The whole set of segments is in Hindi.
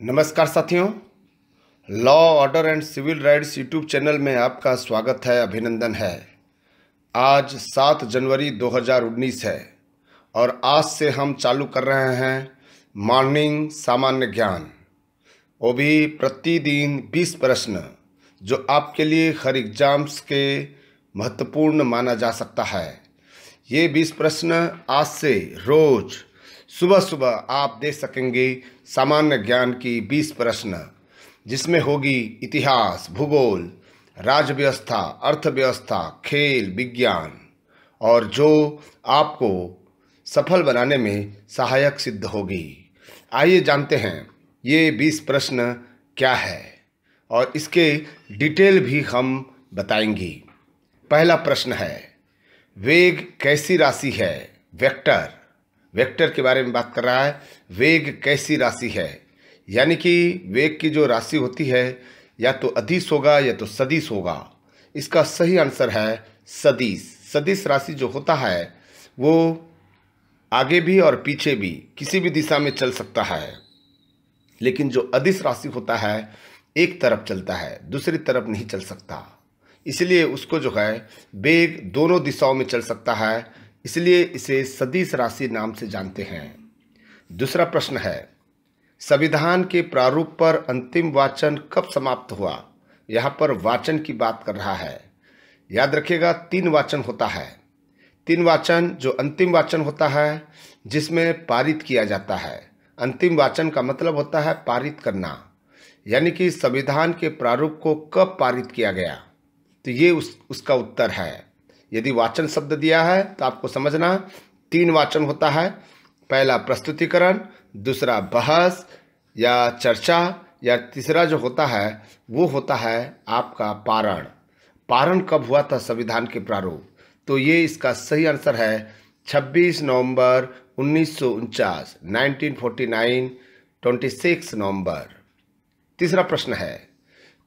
नमस्कार साथियों, law order and civil rights YouTube channel में आपका स्वागत है, अभिनंदन है। आज 7 जनवरी 2019 है और आज से हम चालू कर रहे हैं मॉर्निंग सामान्य ज्ञान। वो भी प्रतिदिन 20 प्रश्न जो आपके लिए हर एग्जाम्स के महत्वपूर्ण माना जा सकता है। ये 20 प्रश्न आज से रोज सुबह सुबह आप दे सकेंगे सामान्य ज्ञान की 20 प्रश्न, जिसमें होगी इतिहास, भूगोल, राज्य व्यवस्था, अर्थव्यवस्था, खेल, विज्ञान, और जो आपको सफल बनाने में सहायक सिद्ध होगी। आइए जानते हैं ये 20 प्रश्न क्या है और इसके डिटेल भी हम बताएंगे। पहला प्रश्न है, वेग कैसी राशि है? वेक्टर के बारे में बात कर रहा है। वेग कैसी राशि है, यानी कि वेग की जो राशि होती है या तो अदिश होगा या तो सदिश होगा। इसका सही आंसर है सदिश। सदिश राशि जो होता है वो आगे भी और पीछे भी किसी भी दिशा में चल सकता है, लेकिन जो अदिश राशि होता है एक तरफ चलता है, दूसरी तरफ नहीं चल सकता। इसलिए उसको जो है वेग दोनों दिशाओं में चल सकता है, इसलिए इसे सदिश राशि नाम से जानते हैं। दूसरा प्रश्न है, संविधान के प्रारूप पर अंतिम वाचन कब समाप्त हुआ? यहाँ पर वाचन की बात कर रहा है। याद रखिएगा 3 वाचन होता है। 3 वाचन, जो अंतिम वाचन होता है जिसमें पारित किया जाता है। अंतिम वाचन का मतलब होता है पारित करना, यानी कि संविधान के प्रारूप को कब पारित किया गया, तो ये उसका उत्तर है। यदि वाचन शब्द दिया है तो आपको समझना 3 वाचन होता है। पहला प्रस्तुतिकरण, दूसरा बहस या चर्चा, या तीसरा जो होता है वो होता है आपका पारण। पारण कब हुआ था संविधान के प्रारूप? तो ये इसका सही आंसर है 26 नवंबर 1949, 1949, 26 नवंबर। तीसरा प्रश्न है,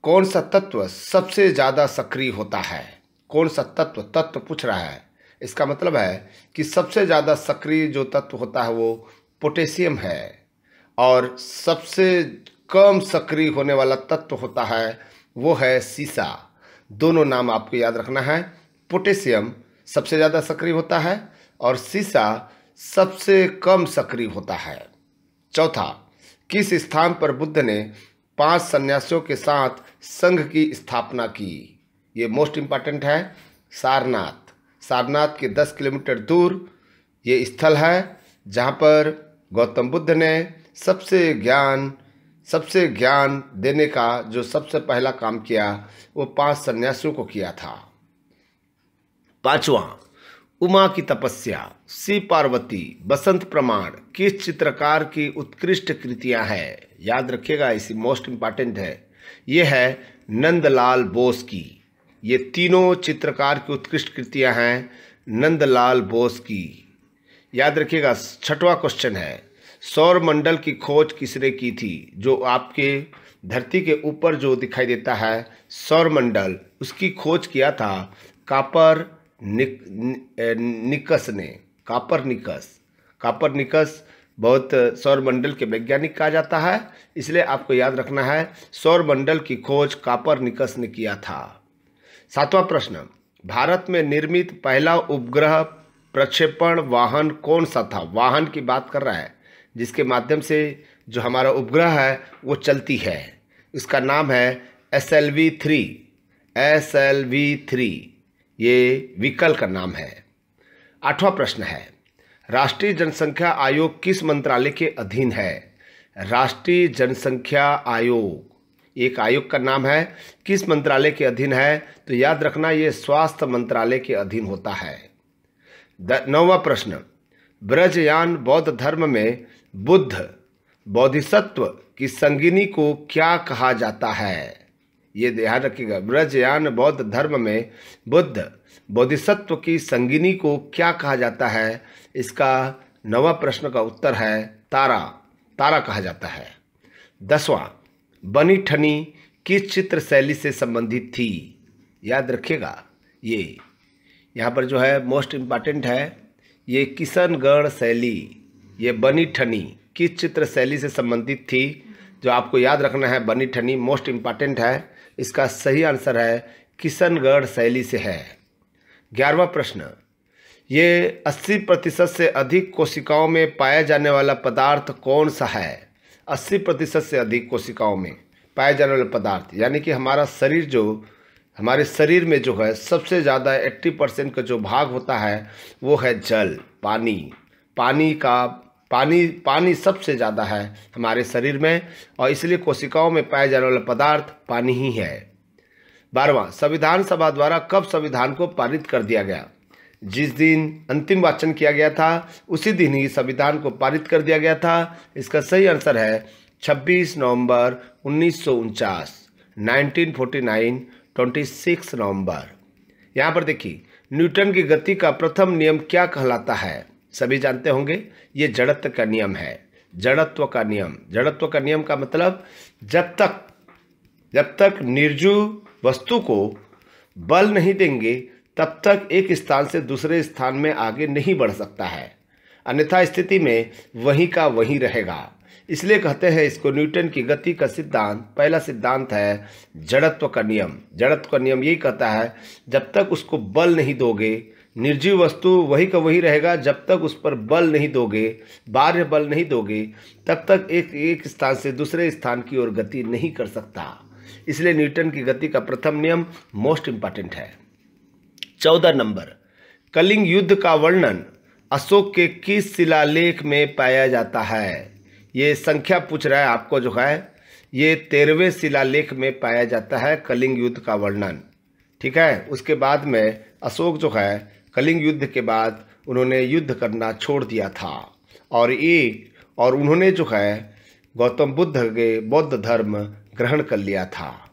कौन सा तत्व सबसे ज़्यादा सक्रिय होता है? कौन सा तत्व पूछ रहा है। इसका मतलब है कि सबसे ज़्यादा सक्रिय जो तत्व होता है वो पोटेशियम है, और सबसे कम सक्रिय होने वाला तत्व होता है वो है सीसा। दोनों नाम आपको याद रखना है। पोटेशियम सबसे ज़्यादा सक्रिय होता है और सीसा सबसे कम सक्रिय होता है। चौथा, किस स्थान पर बुद्ध ने 5 सन्यासियों के साथ संघ की स्थापना की? ये मोस्ट इम्पॉर्टेंट है। सारनाथ के 10 किलोमीटर दूर ये स्थल है जहाँ पर गौतम बुद्ध ने सबसे ज्ञान देने का जो सबसे पहला काम किया वो 5 सन्यासियों को किया था। 5वां, उमा की तपस्या, शिव पार्वती, बसंत प्रमाण किस चित्रकार की उत्कृष्ट कृतियां हैं? याद रखिएगा, इसी मोस्ट इम्पॉर्टेंट है। ये है नंदलाल बोस की। ये तीनों चित्रकार की उत्कृष्ट कृतियां हैं नंदलाल बोस की। याद रखिएगा। 6वां क्वेश्चन है, सौर मंडल की खोज किसने की थी? जो आपके धरती के ऊपर जो दिखाई देता है सौर मंडल, उसकी खोज किया था कापरनिकस बहुत सौर मंडल के वैज्ञानिक कहा जाता है, इसलिए आपको याद रखना है सौर मंडल की खोज कापरनिकस ने किया था। 7वां प्रश्न, भारत में निर्मित पहला उपग्रह प्रक्षेपण वाहन कौन सा था? वाहन की बात कर रहा है जिसके माध्यम से जो हमारा उपग्रह है वो चलती है। इसका नाम है SLV-3। ये व्हीकल का नाम है। 8वां प्रश्न है, राष्ट्रीय जनसंख्या आयोग किस मंत्रालय के अधीन है? राष्ट्रीय जनसंख्या आयोग एक आयोग का नाम है, किस मंत्रालय के अधीन है? तो याद रखना ये स्वास्थ्य मंत्रालय के अधीन होता है। 9वां प्रश्न, ब्रजयान बौद्ध धर्म में बुद्ध बोधिसत्व की संगिनी को क्या कहा जाता है? ये ध्यान रखिएगा, ब्रजयान बौद्ध धर्म में बुद्ध बोधिसत्व की संगिनी को क्या कहा जाता है? इसका 9वां प्रश्न का उत्तर है तारा कहा जाता है। 10वां, बनी ठनी किस चित्र शैली से संबंधित थी? याद रखिएगा, ये यहाँ पर जो है मोस्ट इम्पॉर्टेंट है, ये किशनगढ़ शैली, ये बनी ठनी किस चित्र शैली से संबंधित थी? जो आपको याद रखना है, बनी ठनी मोस्ट इम्पॉर्टेंट है। इसका सही आंसर है किशनगढ़ शैली से है। 11वां प्रश्न, ये 80% से अधिक कोशिकाओं में पाया जाने वाला पदार्थ कौन सा है? 80% से अधिक कोशिकाओं में पाया जाने वाला पदार्थ, यानी कि हमारे शरीर में जो है सबसे ज़्यादा 80% का जो भाग होता है वो है जल, पानी। पानी सबसे ज़्यादा है हमारे शरीर में, और इसलिए कोशिकाओं में पाया जाने वाला पदार्थ पानी ही है। 12वां, संविधान सभा द्वारा कब संविधान को पारित कर दिया गया? जिस दिन अंतिम वाचन किया गया था उसी दिन ही संविधान को पारित कर दिया गया था। इसका सही आंसर है 26 नवंबर 1949, 1949, 26 नवंबर। यहाँ पर देखिए, न्यूटन की गति का प्रथम नियम क्या कहलाता है? सभी जानते होंगे, ये जड़त्व का नियम है। जड़त्व का नियम का मतलब जब तक निर्जीव वस्तु को बल नहीं देंगे तब तक एक स्थान से दूसरे स्थान में आगे नहीं बढ़ सकता है, अन्यथा स्थिति में वहीं का वहीं रहेगा। इसलिए कहते हैं इसको न्यूटन की गति का सिद्धांत। पहला सिद्धांत है जड़त्व का नियम। जड़त्व का नियम यही कहता है जब तक उसको बल नहीं दोगे, निर्जीव वस्तु वही का वही रहेगा। जब तक उस पर बल नहीं दोगे, बाह्य बल नहीं दोगे, तब तक एक स्थान से दूसरे स्थान की ओर गति नहीं कर सकता। इसलिए न्यूटन की गति का प्रथम नियम मोस्ट इंपॉर्टेंट है। 14 नंबर, कलिंग युद्ध का वर्णन अशोक के किस शिलालेख में पाया जाता है? ये संख्या पूछ रहा है आपको, जो है ये 13वें शिलालेख में पाया जाता है कलिंग युद्ध का वर्णन। ठीक है, उसके बाद में अशोक जो है कलिंग युद्ध के बाद उन्होंने युद्ध करना छोड़ दिया था, और उन्होंने जो है गौतम बुद्ध के बौद्ध धर्म ग्रहण कर लिया था।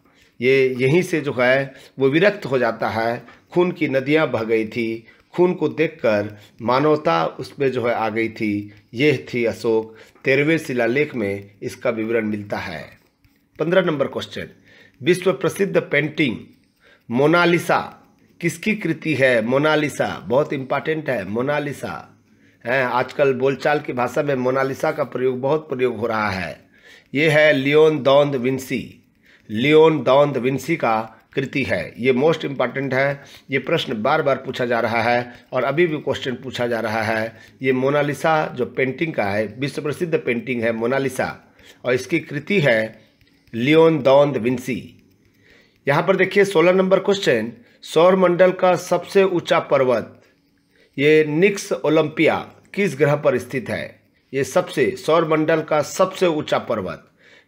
यहीं से जो है वो विरक्त हो जाता है। खून की नदियां बह गई थी, खून को देखकर मानवता उसमें जो है आ गई थी। ये थी अशोक। 13वें शिलालेख में इसका विवरण मिलता है। 15 नंबर क्वेश्चन, विश्व प्रसिद्ध पेंटिंग मोनालिसा किसकी कृति है? मोनालिसा बहुत इंपॉर्टेंट है। मोनालिसा है, आजकल बोलचाल की भाषा में मोनालिसा का बहुत प्रयोग हो रहा है। ये है लियोन द विंसी का कृति है। ये मोस्ट इम्पॉर्टेंट है। ये प्रश्न बार बार पूछा जा रहा है और अभी भी क्वेश्चन पूछा जा रहा है। ये मोनालिसा जो पेंटिंग का है, विश्व प्रसिद्ध पेंटिंग है मोनालिसा, और इसकी कृति है लियोन द विंसी। यहाँ पर देखिए 16 नंबर क्वेश्चन, सौरमंडल का सबसे ऊंचा पर्वत ये निक्स ओलंपिया किस ग्रह पर स्थित है? ये सौरमंडल का सबसे ऊंचा पर्वत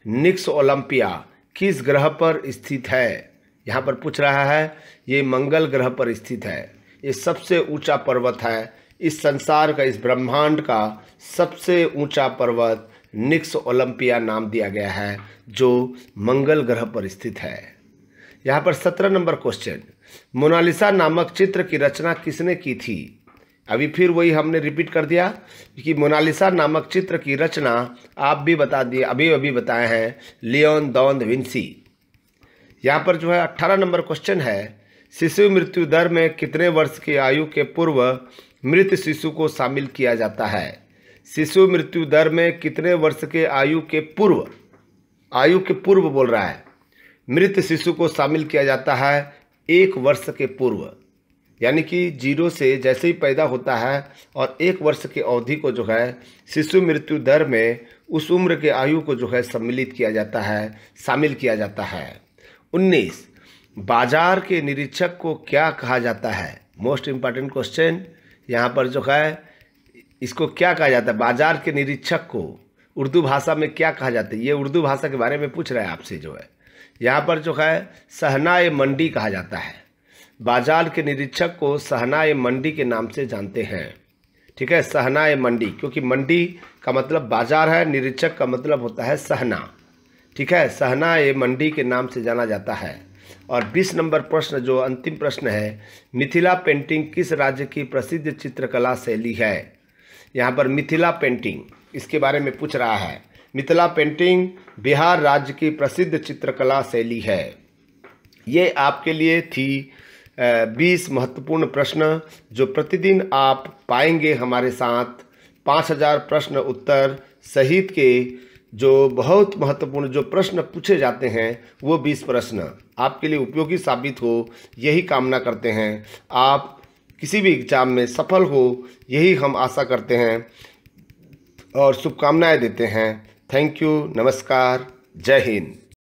निक्स ओलंपिया किस ग्रह पर स्थित है? यहाँ पर पूछ रहा है। ये मंगल ग्रह पर स्थित है। ये सबसे ऊंचा पर्वत है। इस संसार का, इस ब्रह्मांड का सबसे ऊंचा पर्वत निक्स ओलंपिया नाम दिया गया है, जो मंगल ग्रह पर स्थित है। यहाँ पर 17 नंबर क्वेश्चन, मोनालिसा नामक चित्र की रचना किसने की थी? अभी फिर वही हमने रिपीट कर दिया कि मोनालिसा नामक चित्र की रचना आप भी बता दिए, अभी बताए हैं, लियोन द विंसी। यहाँ पर जो है 18 नंबर क्वेश्चन है, शिशु मृत्यु दर में कितने वर्ष की आयु के पूर्व मृत शिशु को शामिल किया जाता है? शिशु मृत्यु दर में कितने वर्ष के आयु के पूर्व बोल रहा है, मृत शिशु को शामिल किया जाता है 1 वर्ष के पूर्व। यानी कि 0 से जैसे ही पैदा होता है और 1 वर्ष की अवधि को जो है शिशु मृत्यु दर में उस उम्र के आयु को जो है शामिल किया जाता है। 19, बाजार के निरीक्षक को क्या कहा जाता है? Most important question. यहाँ पर जो है इसको क्या कहा जाता है? बाजार के निरीक्षक को उर्दू भाषा में क्या कहा जाता है? ये उर्दू भाषा के बारे में पूछ रहा है आपसे। जो है यहाँ पर जो है सहनाए मंडी कहा जाता है। बाजार के निरीक्षक को सहनाए मंडी के नाम से जानते हैं। ठीक है, सहनाए मंडी, क्योंकि मंडी का मतलब बाजार है, निरीक्षक का मतलब होता है सहना। ठीक है, सहनाए मंडी के नाम से जाना जाता है। और 20 नंबर प्रश्न जो अंतिम प्रश्न है, मिथिला पेंटिंग किस राज्य की प्रसिद्ध चित्रकला शैली है? यहाँ पर मिथिला पेंटिंग इसके बारे में पूछ रहा है। मिथिला पेंटिंग बिहार राज्य की प्रसिद्ध चित्रकला शैली है। ये आपके लिए थी 20 महत्वपूर्ण प्रश्न जो प्रतिदिन आप पाएंगे हमारे साथ। 5000 प्रश्न उत्तर सहित के जो बहुत महत्वपूर्ण जो प्रश्न पूछे जाते हैं वो 20 प्रश्न आपके लिए उपयोगी साबित हो, यही कामना करते हैं। आप किसी भी एग्जाम में सफल हो, यही हम आशा करते हैं और शुभकामनाएं देते हैं। थैंक यू, नमस्कार, जय हिंद।